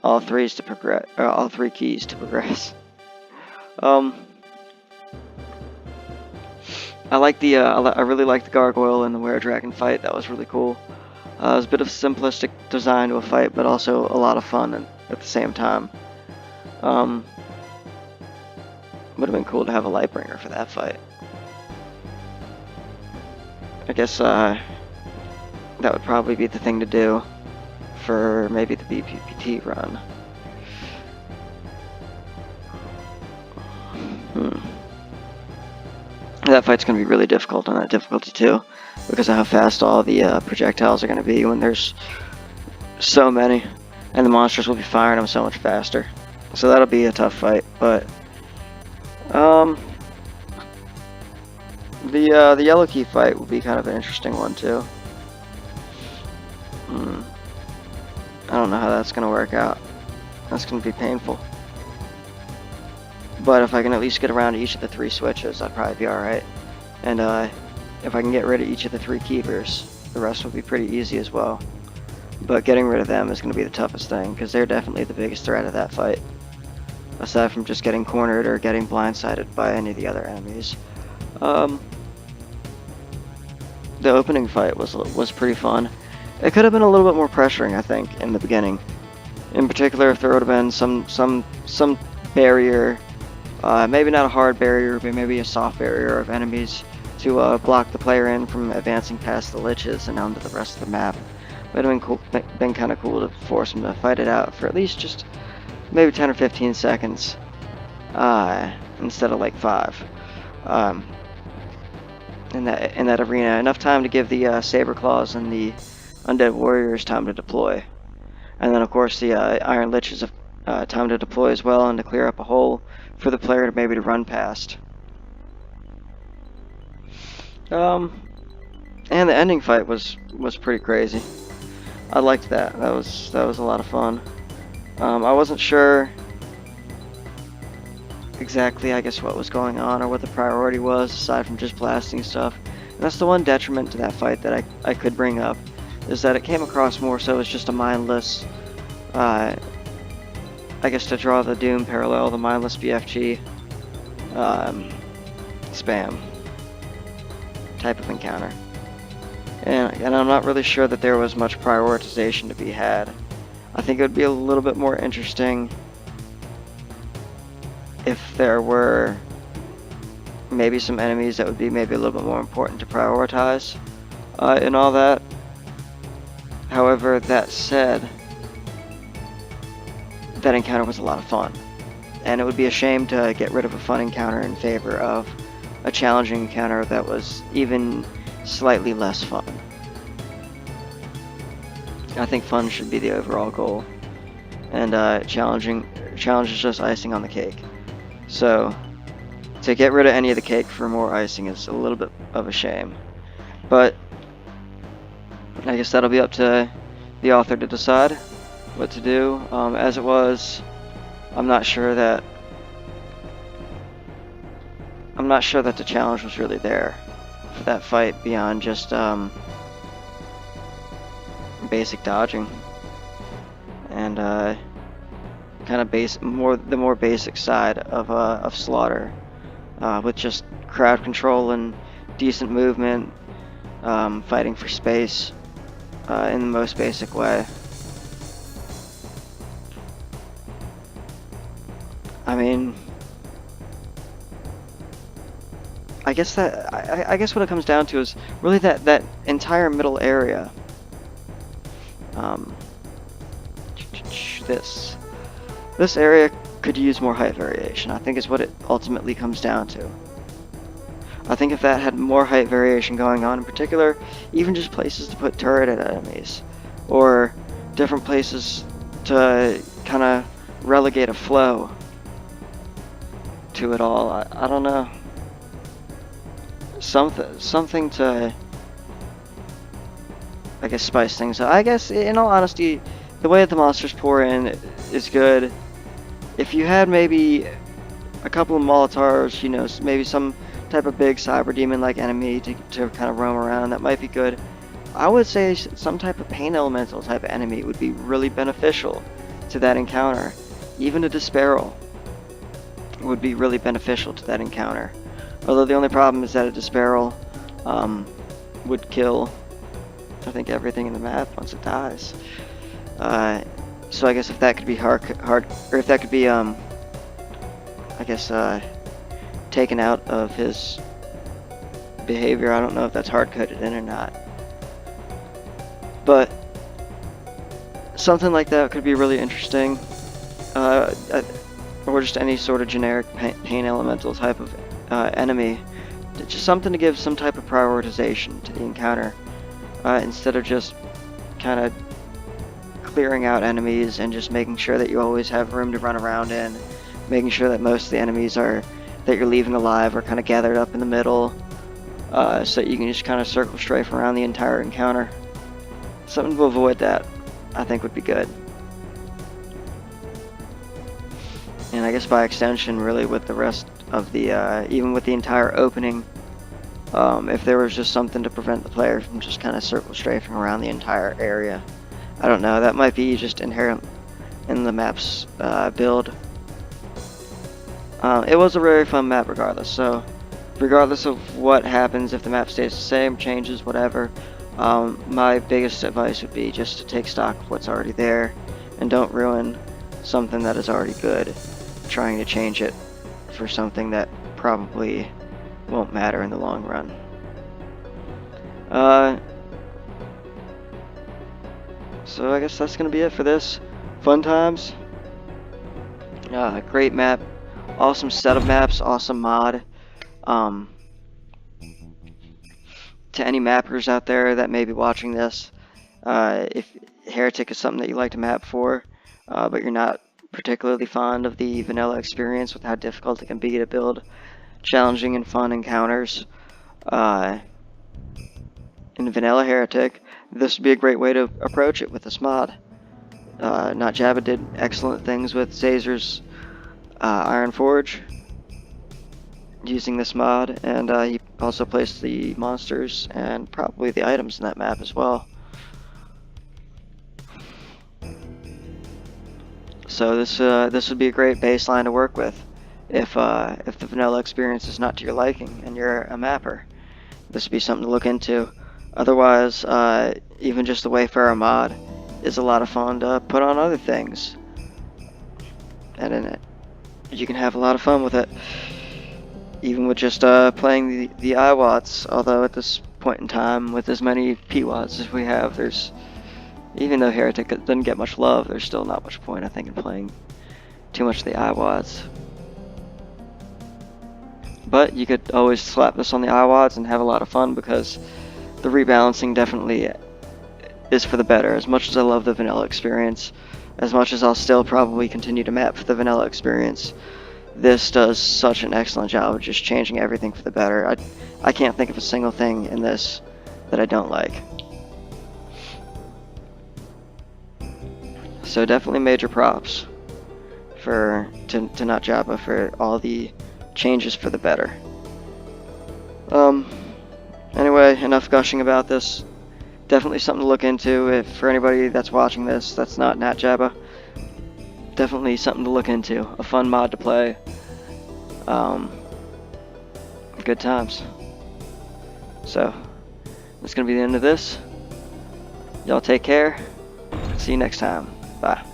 all 3 keys to progress. I really like the gargoyle and the were-dragon fight. That was really cool. It was a bit of a simplistic design to a fight, but also a lot of fun at the same time. Would have been cool to have a Lightbringer for that fight. I guess that would probably be the thing to do for maybe the BPPT run. That fight's going to be really difficult on that difficulty too, because of how fast all the projectiles are going to be when there's so many, and the monsters will be firing them so much faster. So that'll be a tough fight, but the yellow key fight will be kind of an interesting one too. I don't know how that's going to work out. That's going to be painful. But if I can at least get around each of the 3 switches, I'd probably be alright. And if I can get rid of each of the 3 keepers, the rest will be pretty easy as well. But getting rid of them is going to be the toughest thing, because they're definitely the biggest threat of that fight. Aside from just getting cornered or getting blindsided by any of the other enemies. The opening fight was pretty fun. It could have been a little bit more pressuring, I think, in the beginning. In particular, if there would have been some barrier, maybe not a hard barrier, but maybe a soft barrier of enemies to block the player in from advancing past the liches and onto the rest of the map. It would have been kind of cool to force them to fight it out for at least just maybe 10 or 15 seconds instead of like 5 in that arena. Enough time to give the Saber Claws and the Undead Warriors time to deploy. And then of course the Iron Liches have time to deploy as well, and to clear up a hole for the player to maybe run past. And the ending fight was pretty crazy. I liked that. That was a lot of fun. I wasn't sure exactly, I guess, what was going on or what the priority was aside from just blasting stuff. And that's the one detriment to that fight that I could bring up, is that it came across more so as just a mindless, I guess to draw the Doom parallel, the mindless BFG spam type of encounter. And I'm not really sure that there was much prioritization to be had. I think it would be a little bit more interesting if there were maybe some enemies that would be maybe a little bit more important to prioritize and all that. However, that said, that encounter was a lot of fun, and it would be a shame to get rid of a fun encounter in favor of a challenging encounter that was even slightly less fun. I think fun should be the overall goal, and challenge is just icing on the cake. So to get rid of any of the cake for more icing is a little bit of a shame, but I guess that'll be up to the author to decide what to do. As it was, I'm not sure that the challenge was really there for that fight beyond just basic dodging and kind of the more basic side of Slaughter, with just crowd control and decent movement, fighting for space in the most basic way. I mean, I guess what it comes down to is really that entire middle area. This area could use more height variation, I think, is what it ultimately comes down to. I think if that had more height variation going on, in particular, even just places to put turreted enemies, or different places to kind of relegate a flow to it all, I don't know. Something to, I guess, spice things up. I guess, in all honesty, the way that the monsters pour in is good. If you had maybe a couple of Molotovs, you know, maybe some type of big cyber demon-like enemy to kind of roam around, that might be good. I would say some type of pain elemental type of enemy would be really beneficial to that encounter. Even a Disparal would be really beneficial to that encounter. Although the only problem is that a Disparal would kill, I think, everything in the map once it dies. So I guess if that could be hard, or if that could be, I guess, taken out of his behavior, I don't know if that's hard-coded in or not. But something like that could be really interesting. Or just any sort of generic pain elemental type of enemy. Just something to give some type of prioritization to the encounter, instead of just kind of clearing out enemies and just making sure that you always have room to run around in, making sure that most of the enemies that you're leaving alive are kind of gathered up in the middle, so that you can just kind of circle strafe around the entire encounter. Something to avoid that, I think, would be good. And I guess by extension, really, with the rest of the, even with the entire opening, if there was just something to prevent the player from just kind of circle strafing around the entire area. I don't know, that might be just inherent in the map's build. It was a very fun map regardless, so regardless of what happens, if the map stays the same, changes, whatever, my biggest advice would be just to take stock of what's already there and don't ruin something that is already good, trying to change it for something that probably won't matter in the long run. So I guess that's going to be it for this. Fun times. Great map. Awesome set of maps. Awesome mod. To any mappers out there that may be watching this, if Heretic is something that you like to map for, but you're not particularly fond of the vanilla experience with how difficult it can be to build challenging and fun encounters, in vanilla Heretic, this would be a great way to approach it with this mod. Not Jabba did excellent things with Xaser's Iron Forge using this mod, and he also placed the monsters and probably the items in that map as well. So this would be a great baseline to work with if the vanilla experience is not to your liking and you're a mapper. This would be something to look into. Otherwise, even just the Wayfarer mod is a lot of fun to put on other things, and in it you can have a lot of fun with it, even with just playing the IWATs. Although at this point in time, with as many PWATs as we have, even though Heretic doesn't get much love, there's still not much point, I think, in playing too much of the IWATs. But you could always slap this on the IWATs and have a lot of fun, because the rebalancing definitely is for the better. As much as I love the vanilla experience, as much as I'll still probably continue to map for the vanilla experience, this does such an excellent job of just changing everything for the better. I can't think of a single thing in this that I don't like. So definitely major props to not Jabba for all the changes for the better. Anyway, enough gushing about this. Definitely something to look into for anybody that's watching this that's not Nat Jabba. Definitely something to look into. A fun mod to play. Good times. So, that's going to be the end of this. Y'all take care. See you next time. Bye.